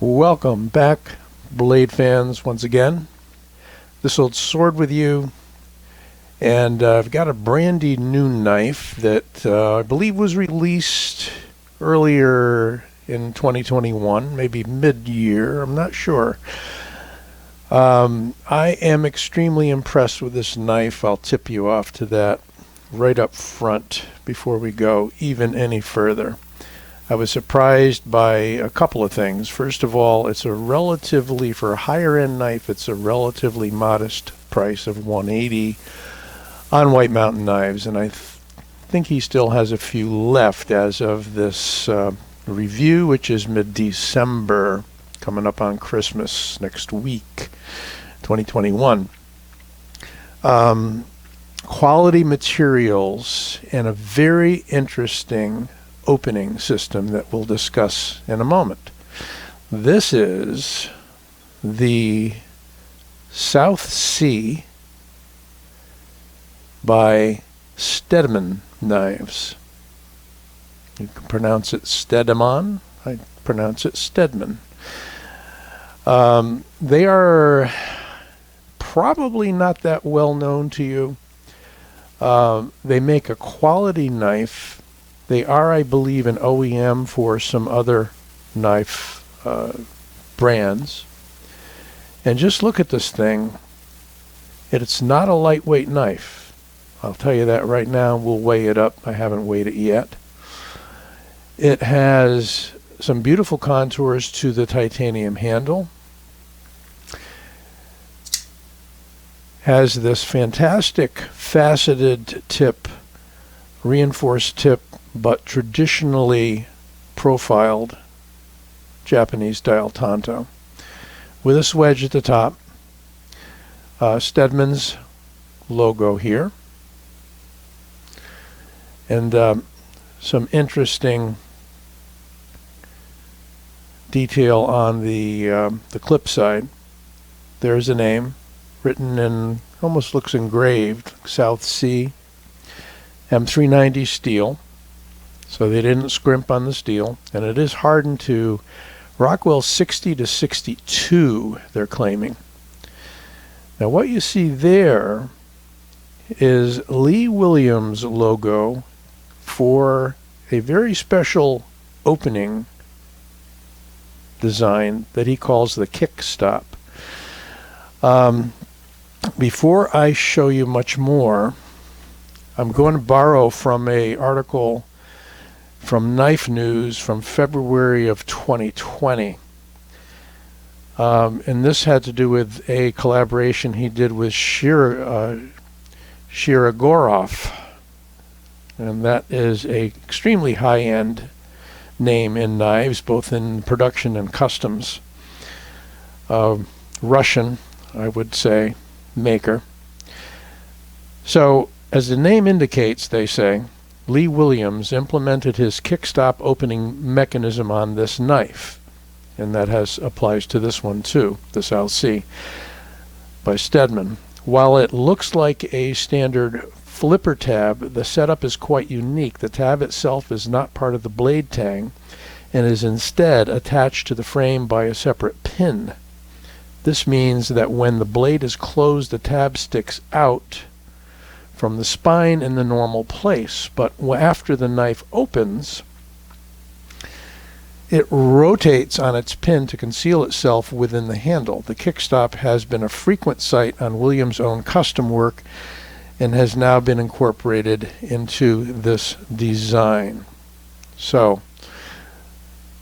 Welcome back, Blade fans, once again. This old sword with you, and I've got a brandy new knife that I believe was released earlier in 2021, maybe mid-year, I'm not sure. I am extremely impressed with this knife. I'll tip you off to that right up front before we go even any further. I was surprised by a couple of things. First of all, it's a relatively, for a higher end knife, it's a relatively modest price of $180 on White Mountain Knives, and I think he still has a few left as of this review, which is mid-December, coming up on Christmas next week, 2021. Quality materials and a very interesting opening system that we'll discuss in a moment. This is the South Sea by Stedemon knives. You can pronounce it Stedemon. I pronounce it Stedman. They are probably not that well known to you. They make a quality knife. They are, I believe, an OEM for some other knife brands. And just look at this thing. It's not a lightweight knife. I'll tell you that right now. We'll weigh it up. I haven't weighed it yet. It has some beautiful contours to the titanium handle. Has this fantastic faceted tip, reinforced tip, but traditionally profiled Japanese style tanto, with a swedge at the top. Stedemon's logo here, and some interesting detail on the clip side. There's a name written in, almost looks engraved, South Sea M390 steel. So they didn't scrimp on the steel, and it is hardened to Rockwell 60 to 62, they're claiming. Now what you see there is Lee Williams' logo for a very special opening design that he calls the Kickstop. Before I show you much more, I'm going to borrow from an article from Knife News from February of 2020. And this had to do with a collaboration he did with Shirogorov. And that is a extremely high-end name in knives, both in production and customs. Russian, I would say, maker. So, as the name indicates, they say, Lee Williams implemented his Kickstop opening mechanism on this knife, and that applies to this one too, the South Sea by Stedman. While it looks like a standard flipper tab, the setup is quite unique. The tab itself is not part of the blade tang and is instead attached to the frame by a separate pin. This means that when the blade is closed, the tab sticks out from the spine in the normal place, but after the knife opens, it rotates on its pin to conceal itself within the handle. The Kickstop has been a frequent sight on Williams' own custom work and has now been incorporated into this design. So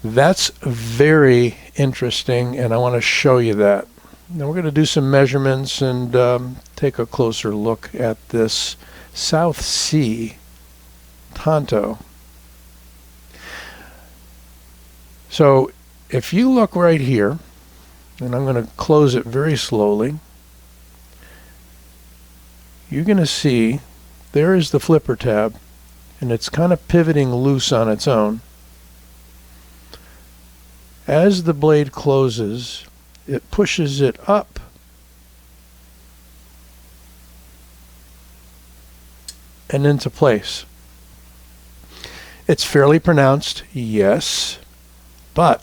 that's very interesting, and I want to show you that. Now we're going to do some measurements and take a closer look at this South Sea tanto. So if you look right here, and I'm going to close it very slowly, you're going to see there is the flipper tab, and it's kind of pivoting loose on its own. As the blade closes, it pushes it up and into place. It's fairly pronounced, yes, but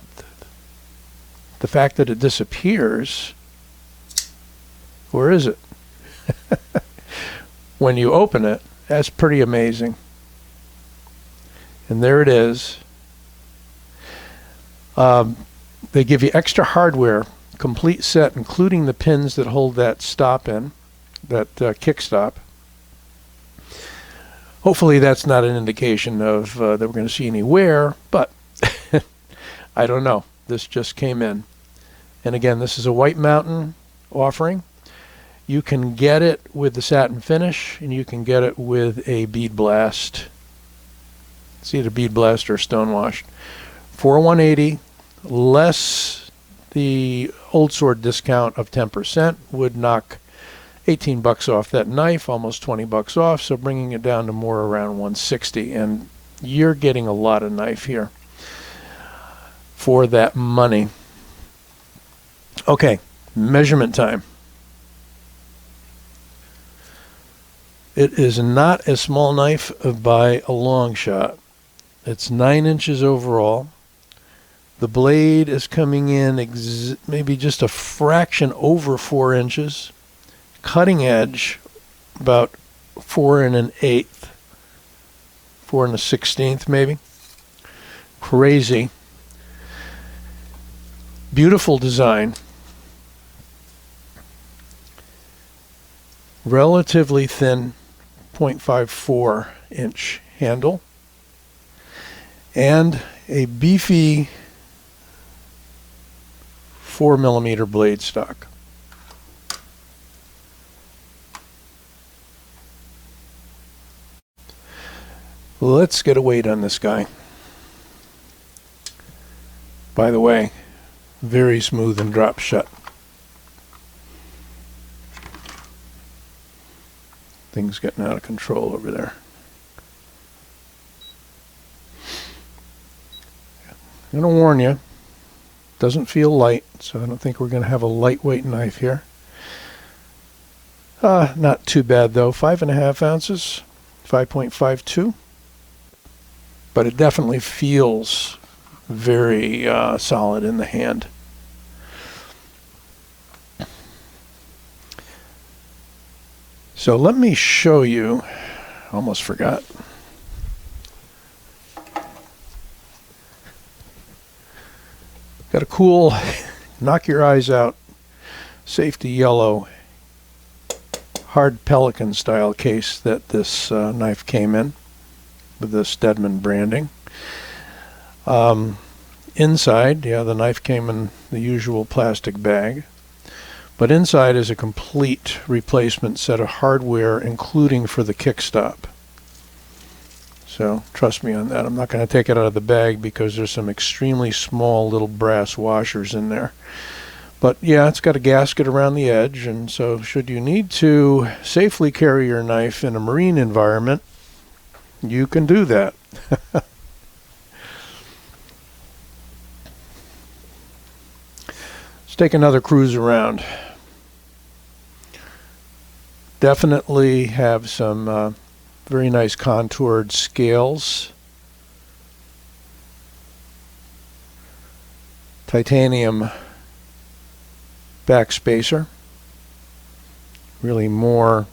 the fact that it disappears, where is it? When you open it, that's pretty amazing. And there it is. They give you extra hardware, complete set, including the pins that hold that stop in, that Kickstop. Hopefully that's not an indication of that we're going to see any wear, but I don't know. This just came in. And again, this is a White Mountain offering. You can get it with the satin finish, and you can get it with a bead blast. It's either bead blast or stone washed. For $180, less the Old Sword discount of 10% would knock 18 bucks off that knife, almost 20 bucks off, so bringing it down to more around 160, and you're getting a lot of knife here for that money. Okay, measurement time. It is not a small knife by a long shot. It's 9 inches overall. The blade is coming in maybe just a fraction over 4 inches. Cutting edge about 4 1/8, 4 1/16 maybe. Crazy. Beautiful design. Relatively thin 0.54 inch handle. And a beefy 4mm blade stock. Let's get a weight on this guy. By the way, very smooth and drop shut. Things getting out of control over there. I'm going to warn you, doesn't feel light, so I don't think we're going to have a lightweight knife here. Not too bad though, 5.5 ounces, 5.52. But it definitely feels very solid in the hand. So let me show you, almost forgot. Got a cool, knock your eyes out, safety yellow, hard pelican style case that this knife came in, with the Stedemon branding. Inside, yeah, the knife came in the usual plastic bag, but inside is a complete replacement set of hardware, including for the Kickstop. So trust me on that. I'm not going to take it out of the bag because there's some extremely small little brass washers in there. But yeah, it's got a gasket around the edge, and so should you need to safely carry your knife in a marine environment, you can do that. Let's take another cruise around. Definitely have some very nice contoured scales. Titanium back spacer. Really more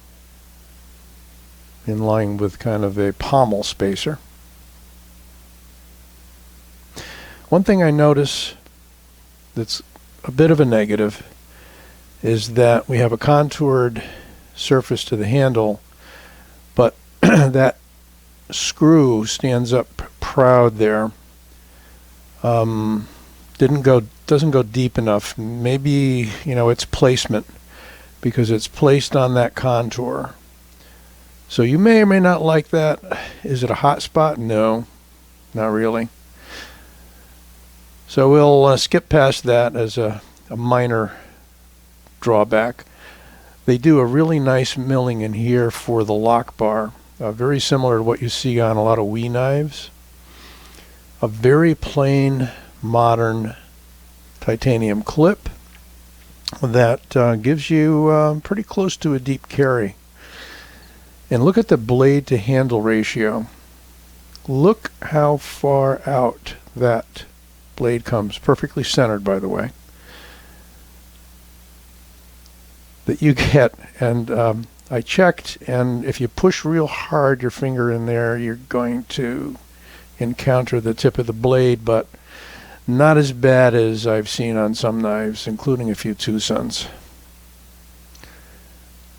in line with kind of a pommel spacer. One thing I notice that's a bit of a negative is that we have a contoured surface to the handle, but that screw stands up proud there. Doesn't go deep enough. Maybe, it's placement, because it's placed on that contour. So you may or may not like that. Is it a hot spot? No, not really. So we'll skip past that as a minor drawback. They do a really nice milling in here for the lock bar, very similar to what you see on a lot of Wii knives. A very plain, modern titanium clip that gives you pretty close to a deep carry. And look at the blade to handle ratio. Look how far out that blade comes. Perfectly centered, by the way. that you get. And I checked, and if you push real hard your finger in there, you're going to encounter the tip of the blade, but not as bad as I've seen on some knives, including a few Tucson's.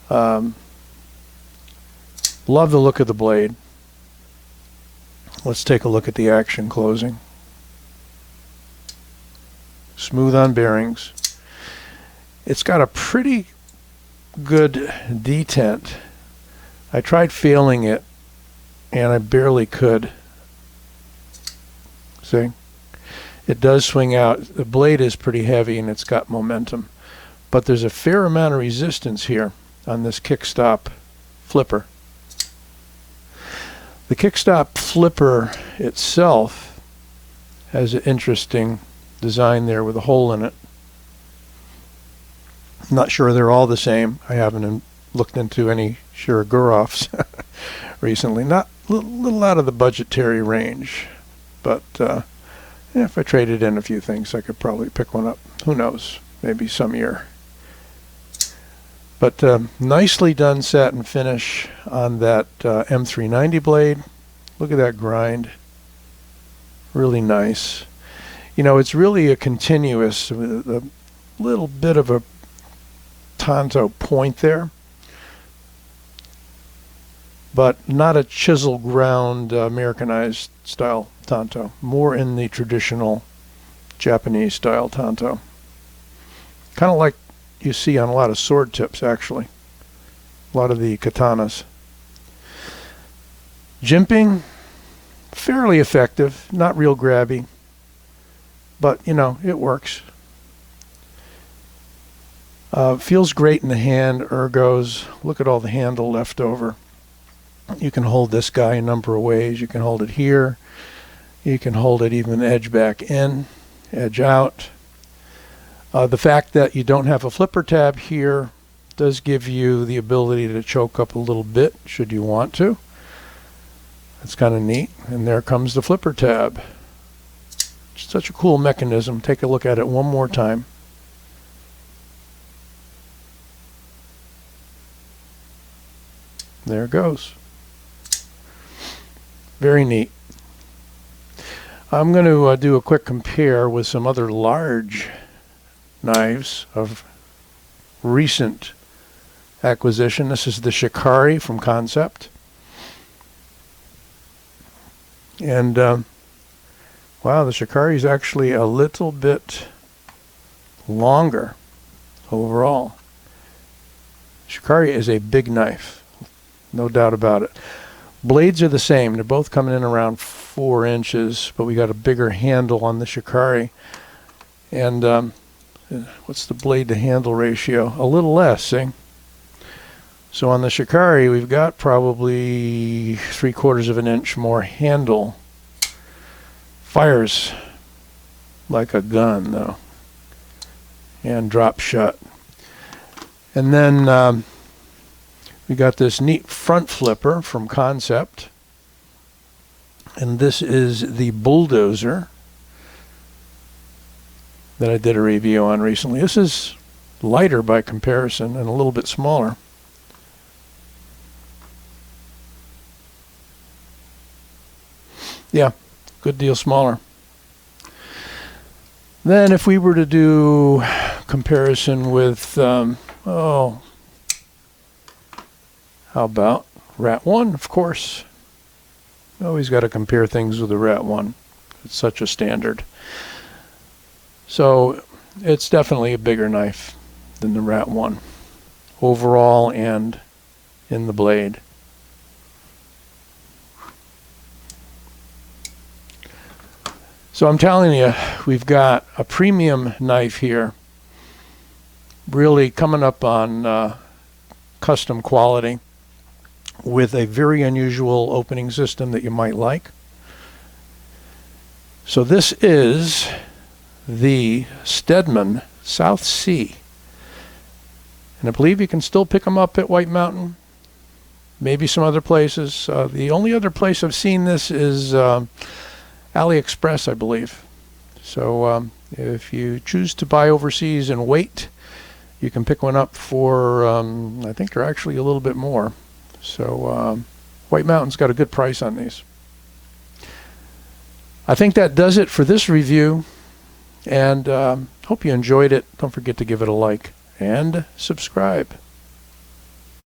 Love the look of the blade. Let's take a look at the action closing. Smooth on bearings. It's got a pretty good detent. I tried failing it, and I barely could. See? It does swing out. The blade is pretty heavy, and it's got momentum. But there's a fair amount of resistance here on this Kickstop flipper. The Kickstop flipper itself has an interesting design there with a hole in it. I'm not sure they're all the same. I haven't looked into any Shiragurovs recently. Not little out of the budgetary range, but yeah, if I traded in a few things, I could probably pick one up. Who knows? Maybe some year. But nicely done satin finish on that M390 blade. Look at that grind. Really nice. You know, it's really a continuous, a little bit of a tanto point there, but not a chisel ground Americanized style tanto. More in the traditional Japanese style tanto. Kind of like you see on a lot of sword tips, actually. A lot of the katanas. Jimping, fairly effective, not real grabby, but you know, it works. Feels great in the hand, ergos. Look at all the handle left over. You can hold this guy a number of ways. You can hold it here. You can hold it even edge back in, edge out. The fact that you don't have a flipper tab here does give you the ability to choke up a little bit should you want to. That's kind of neat. And there comes the flipper tab. It's such a cool mechanism. Take a look at it one more time. There it goes. Very neat. I'm going to do a quick compare with some other large knives of recent acquisition. This is the Shikari from Concept. And wow, the Shikari is actually a little bit longer overall. Shikari is a big knife, no doubt about it. Blades are the same. They're both coming in around 4 inches, but we got a bigger handle on the Shikari. And what's the blade to handle ratio? A little less, see? So on the Shikari, we've got probably 3/4 of an inch more handle. Fires like a gun, though, and drop shut. And then we got this neat front flipper from Concept, and this is the Bulldozer that I did a review on recently. This is lighter by comparison and a little bit smaller. Yeah, good deal smaller. Then if we were to do comparison with, how about Rat 1, of course. Always got to compare things with the Rat 1. It's such a standard. So it's definitely a bigger knife than the Rat 1, overall and in the blade. So I'm telling you, we've got a premium knife here, really coming up on custom quality, with a very unusual opening system that you might like. So this is the Stedemon South Sea. And I believe you can still pick them up at White Mountain, maybe some other places. The only other place I've seen this is AliExpress, I believe. So if you choose to buy overseas and wait you can pick one up for, I think they're actually a little bit more. So White Mountain's got a good price on these. I think that does it for this review, and hope you enjoyed it. Don't forget to give it a like and subscribe.